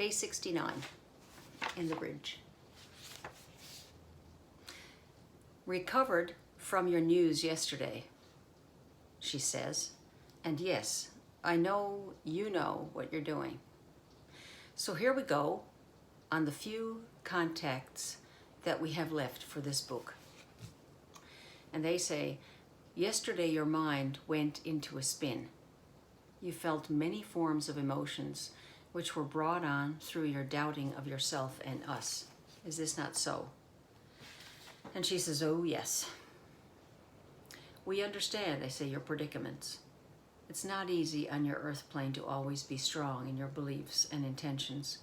Day 69 in the bridge. Recovered from your news yesterday, she says, and yes, I know you know what you're doing. So here we go on the few contacts that we have left for this book. And they say, yesterday your mind went into a spin. You felt many forms of emotions which were brought on through your doubting of yourself and us. Is this not so? And she says, oh yes. We understand, they say, your predicaments. It's not easy on your earth plane to always be strong in your beliefs and intentions.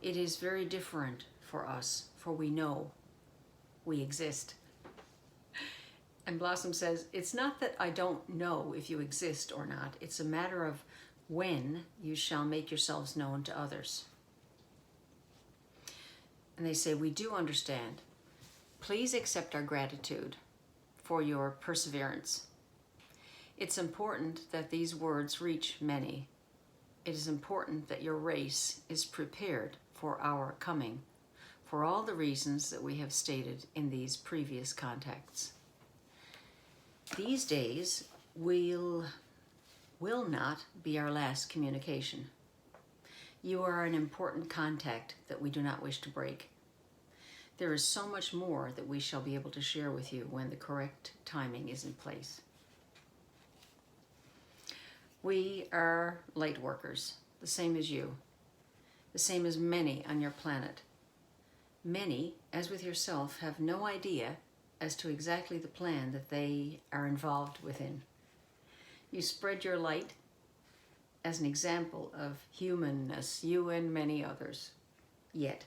It is very different for us, for we know we exist. And Blossom says, it's not that I don't know if you exist or not. It's a matter of when you shall make yourselves known to others. And they say, we do understand. Please accept our gratitude for your perseverance. It's important that these words reach many. It is important that your race is prepared for our coming, for all the reasons that we have stated in these previous contacts. These days will not be our last communication. You are an important contact that we do not wish to break. There is so much more that we shall be able to share with you when the correct timing is in place. We are light workers, the same as you, the same as many on your planet. Many, as with yourself, have no idea as to exactly the plan that they are involved within. You spread your light as an example of humanness, you and many others. Yet,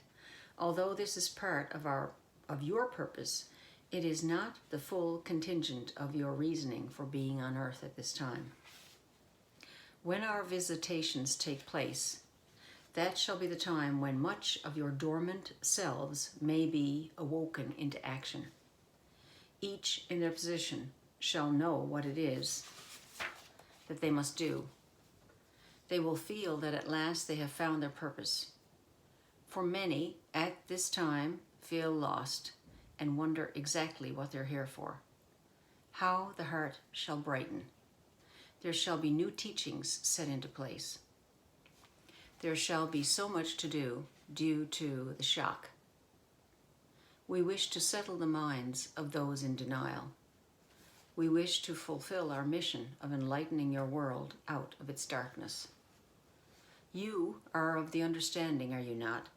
although this is part of your purpose, it is not the full contingent of your reasoning for being on earth at this time. When our visitations take place, that shall be the time when much of your dormant selves may be awoken into action. Each in their position shall know what it is that they must do. They will feel that at last they have found their purpose. For many, at this time, feel lost and wonder exactly what they're here for. How the heart shall brighten. There shall be new teachings set into place. There shall be so much to do due to the shock. We wish to settle the minds of those in denial. We wish to fulfill our mission of enlightening your world out of its darkness. You are of the understanding, are you not,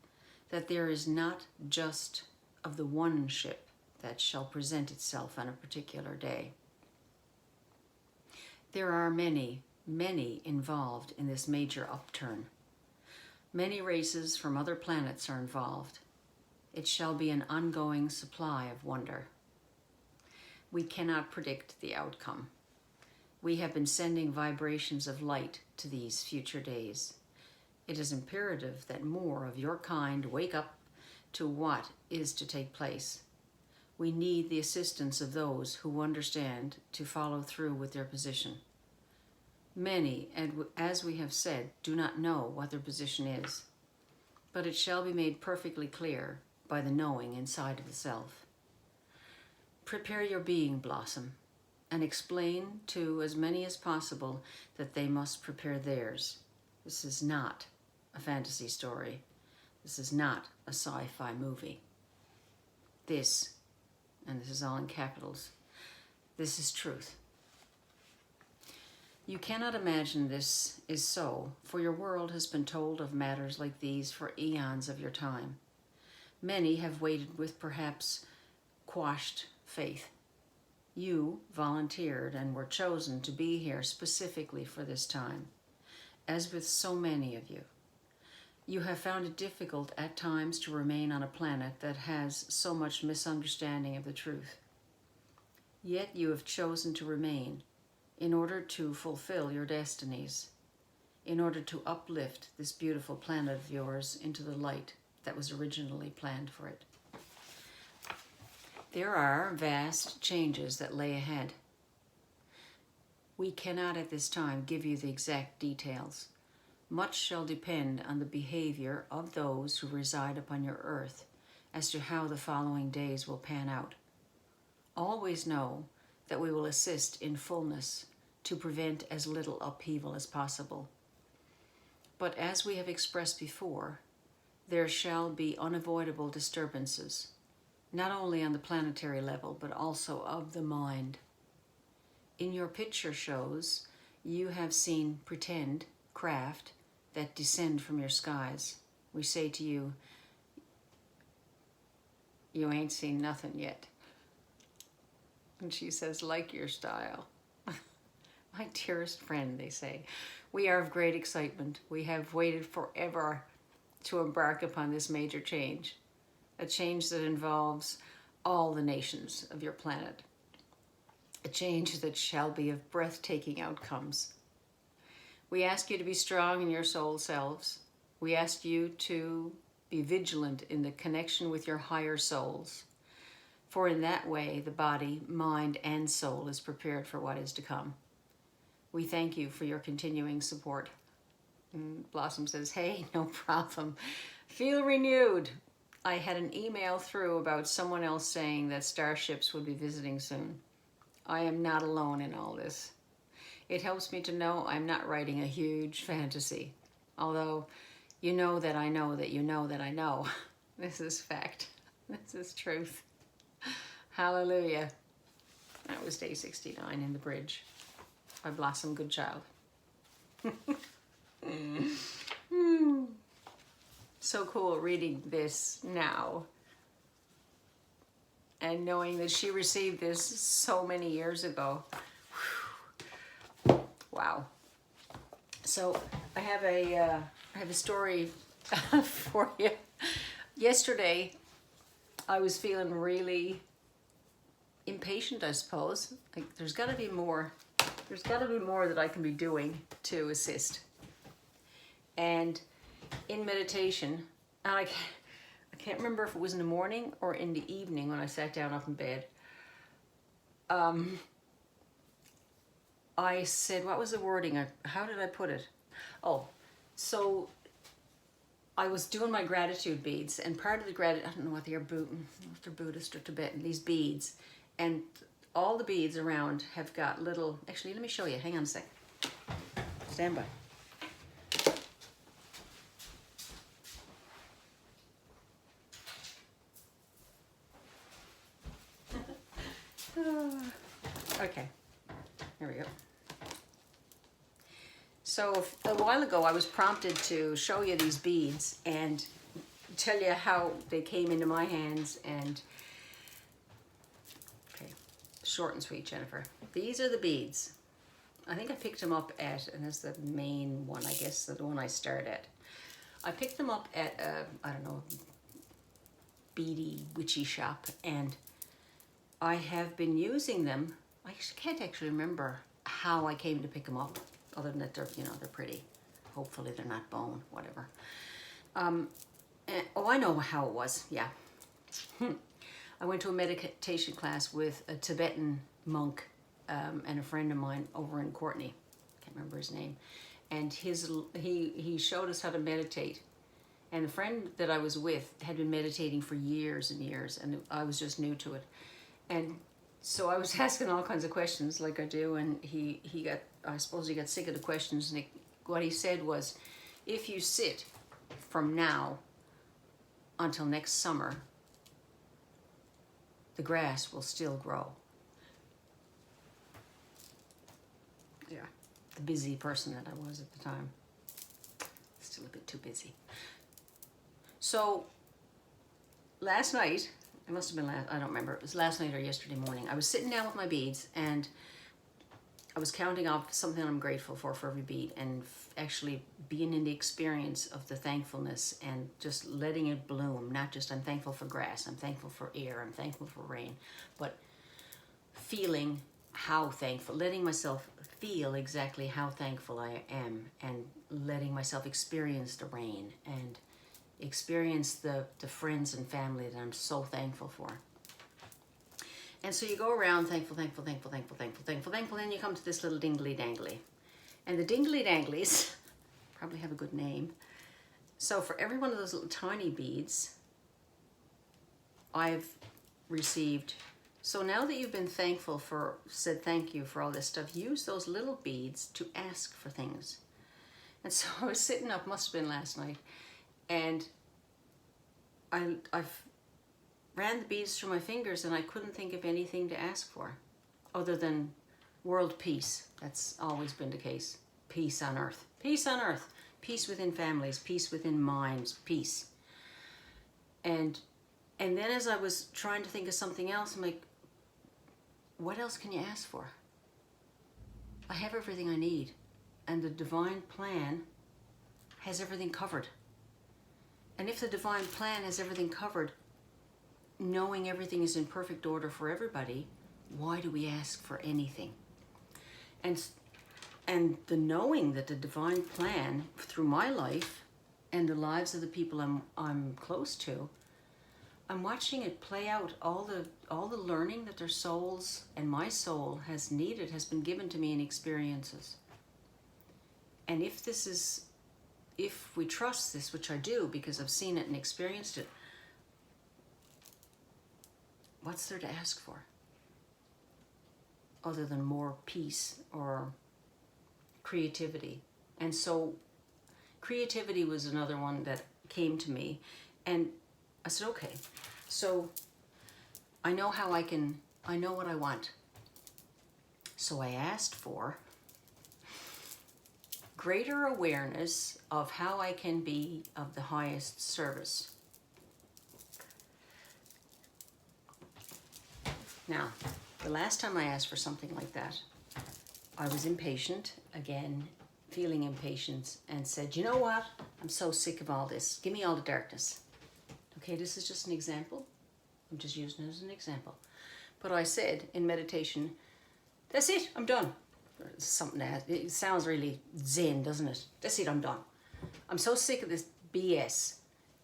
that there is not just of the one ship that shall present itself on a particular day. There are many, many involved in this major upturn. Many races from other planets are involved. It shall be an ongoing supply of wonder. We cannot predict the outcome. We have been sending vibrations of light to these future days. It is imperative that more of your kind wake up to what is to take place. We need the assistance of those who understand to follow through with their position. Many, and as we have said, do not know what their position is, but it shall be made perfectly clear by the knowing inside of the self. Prepare your being, Blossom, and explain to as many as possible that they must prepare theirs. This is not a fantasy story. This is not a sci-fi movie. This, and this is all in capitals, this is truth. You cannot imagine this is so, for your world has been told of matters like these for eons of your time. Many have waited with perhaps quashed faith. You volunteered and were chosen to be here specifically for this time, as with so many of you. You have found it difficult at times to remain on a planet that has so much misunderstanding of the truth. Yet you have chosen to remain in order to fulfill your destinies, in order to uplift this beautiful planet of yours into the light that was originally planned for it. There are vast changes that lay ahead. We cannot at this time give you the exact details, Much shall depend on the behavior of those who reside upon your earth as to how the following days will pan out. Always know that we will assist in fullness to prevent as little upheaval as possible. But as we have expressed before, there shall be unavoidable disturbances, not only on the planetary level, but also of the mind. In your picture shows, you have seen pretend craft that descend from your skies. We say to you, you ain't seen nothing yet. And she says, like your style. My dearest friend, they say, we are of great excitement. We have waited forever to embark upon this major change, a change that involves all the nations of your planet, a change that shall be of breathtaking outcomes. We ask you to be strong in your soul selves. We ask you to be vigilant in the connection with your higher souls, for in that way the body, mind, and soul is prepared for what is to come. We thank you for your continuing support. And Blossom says, hey, no problem. Feel renewed. I had an email through about someone else saying that starships would be visiting soon. I am not alone in all this. It helps me to know I'm not writing a huge fantasy. Although, you know that I know that you know that I know. This is fact. This is truth. Hallelujah. That was day 69 in the bridge by Blossom Goodchild. So cool reading this now and knowing that she received this so many years ago. Wow. So I have a story for you. Yesterday, I was feeling really impatient, I suppose. Like there's got to be more. There's got to be more that I can be doing to assist. And in meditation, and I can't remember if it was in the morning or in the evening when I sat down up in bed. I said, what was the wording? How did I put it? Oh, so I was doing my gratitude beads, and part of the gratitude, I don't know what they're Buddhist or Tibetan, these beads, and all the beads around have got little, actually, let me show you. Hang on a sec. Stand by. Okay, here we go. So a while ago I was prompted to show you these beads and tell you how they came into my hands. And okay, short and sweet, Jennifer. These are the beads. I think I picked them up at, and that's the main one, I guess, the one I start at. I picked them up at I don't know, beady witchy shop, and I have been using them. I can't actually remember how I came to pick them up, other than that they're, you know, they're pretty. Hopefully they're not bone, whatever. Oh, I know how it was, yeah. I went to a meditation class with a Tibetan monk and a friend of mine over in Courtney. Can't remember his name. And he showed us how to meditate. And the friend that I was with had been meditating for years and years, and I was just new to it. And so I was asking all kinds of questions like I do, and he got, I suppose he got sick of the questions, and what he said was, if you sit from now until next summer, the grass will still grow. Yeah, the busy person that I was at the time. Still a bit too busy. So last night, it must have been last, I don't remember, it was last night or yesterday morning, I was sitting down with my beads and I was counting off something I'm grateful for every bead, and actually being in the experience of the thankfulness and just letting it bloom. Not just I'm thankful for grass, I'm thankful for air, I'm thankful for rain, but feeling how thankful, letting myself feel exactly how thankful I am, and letting myself experience the rain and experience the friends and family that I'm so thankful for. And so you go around thankful, thankful, thankful, thankful, thankful, thankful, thankful, and you come to this little dingly dangly. And the dingly danglies probably have a good name. So for every one of those little tiny beads, I've received. So now that you've been thankful for, said thank you for all this stuff, use those little beads to ask for things. And so I was sitting up, must have been last night, and I've ran the beads through my fingers and I couldn't think of anything to ask for other than world peace. That's always been the case. Peace on earth. Peace on earth. Peace within families. Peace within minds. Peace. And then as I was trying to think of something else, I'm like, what else can you ask for? I have everything I need. And the divine plan has everything covered. And if the divine plan has everything covered, knowing everything is in perfect order for everybody, why do we ask for anything? And the knowing that the divine plan through my life and the lives of the people I'm close to, I'm watching it play out. All the learning that their souls and my soul has needed has been given to me in experiences. And if we trust this, which I do because I've seen it and experienced it, what's there to ask for? Other than more peace or creativity. And so creativity was another one that came to me. And I said, okay, so I know I know what I want. So I asked for greater awareness of how I can be of the highest service. Now, the last time I asked for something like that, I was impatient, again, feeling impatience, and said, you know what? I'm so sick of all this. Give me all the darkness. Okay, this is just an example. I'm just using it as an example. But I said in meditation, that's it, I'm done. Something that it sounds really zen, doesn't it? That's it, I'm done. I'm so sick of this BS.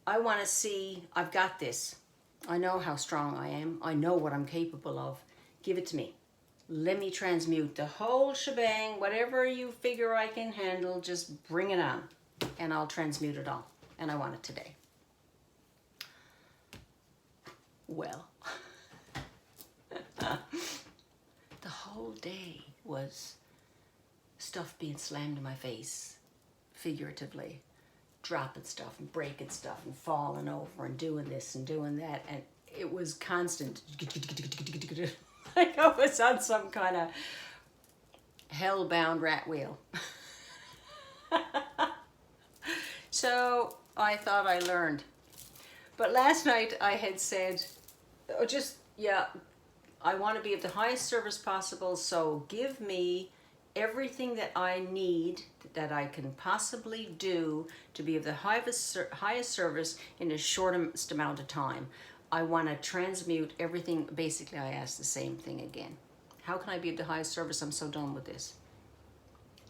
I want to see, I've got this. I know how strong I am. I know what I'm capable of. Give it to me. Let me transmute the whole shebang. Whatever you figure I can handle, just bring it on. And I'll transmute it all. And I want it today. Well, the whole day was stuff being slammed in my face, figuratively. Dropping stuff and breaking stuff and falling over and doing this and doing that. And it was constant. Like I was on some kind of hell-bound rat wheel. So I thought I learned. But last night I had said, I want to be of the highest service possible, so give me everything that I need, that I can possibly do to be of the highest service in the shortest amount of time. I want to transmute everything. Basically, I asked the same thing again. How can I be of the highest service? I'm so done with this.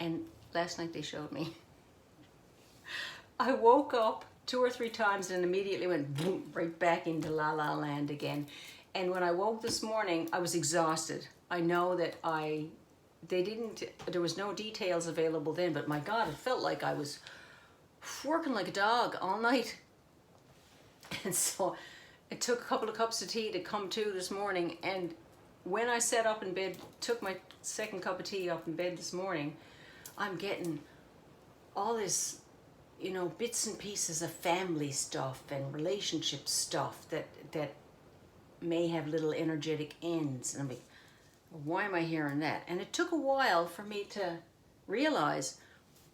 And last night they showed me. I woke up 2 or 3 times and immediately went boom, right back into La La Land again. And when I woke this morning, I was exhausted. I know that there was no details available then, but my God, it felt like I was working like a dog all night. And so it took a couple of cups of tea to come to this morning. And when I sat up in bed, took my second cup of tea up in bed this morning, I'm getting all this, bits and pieces of family stuff and relationship stuff that may have little energetic ends. And I'm like, why am I hearing that? And it took a while for me to realize,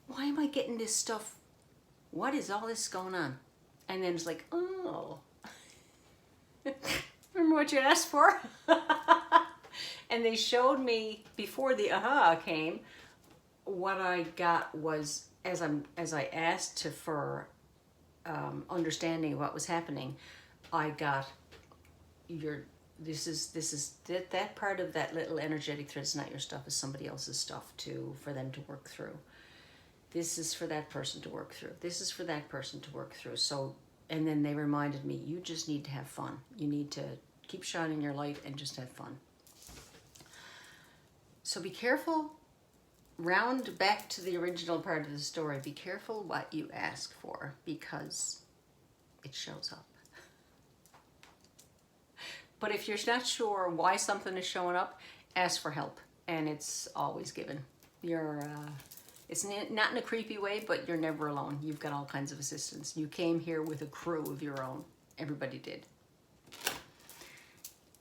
why am I getting this stuff? What is all this going on? And then it's like, oh, remember what you asked for? And they showed me before the aha came, what I got was, as I asked for understanding of what was happening, I got that part of that little energetic thread is not your stuff, is somebody else's stuff for them to work through. This is for that person to work through. This is for that person to work through. So, and then they reminded me, you just need to have fun. You need to keep shining your light and just have fun. So be careful round back to the original part of the story. Be careful what you ask for, because it shows up. But if you're not sure why something is showing up, ask for help, and it's always given. It's not in a creepy way, but you're never alone. You've got all kinds of assistance. You came here with a crew of your own. Everybody did.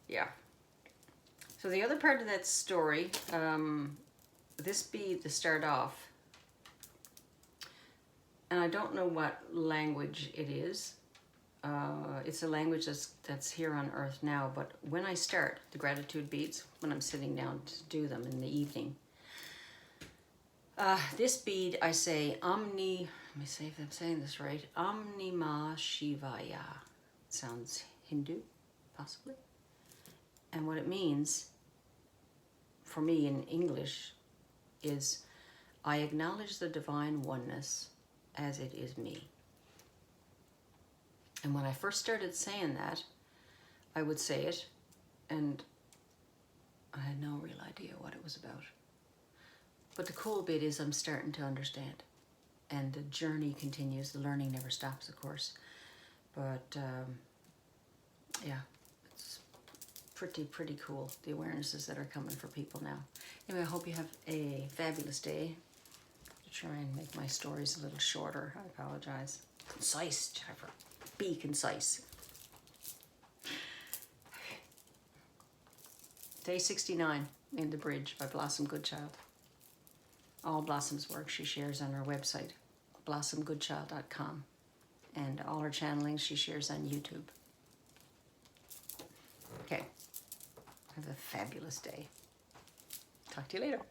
Yeah. So the other part of that story, this bead to start off, and I don't know what language it is. It's a language that's here on earth now, but when I start the gratitude beads, when I'm sitting down to do them in the evening, this bead I say let me see if I'm saying this right, Omnima Shivaya. Sounds Hindu, possibly. And what it means, for me in English, is I acknowledge the divine oneness as it is me. And when I first started saying that, I would say it, and I had no real idea what it was about. But the cool bit is I'm starting to understand. And the journey continues. The learning never stops, of course. But, yeah, it's pretty cool, the awarenesses that are coming for people now. Anyway, I hope you have a fabulous day. To try and make my stories a little shorter. I apologize. Concise, Jennifer. Be concise. Day 69 in the Bridge by Blossom Goodchild. All Blossom's work she shares on her website, blossomgoodchild.com. And all her channelings she shares on YouTube. Okay. Have a fabulous day. Talk to you later.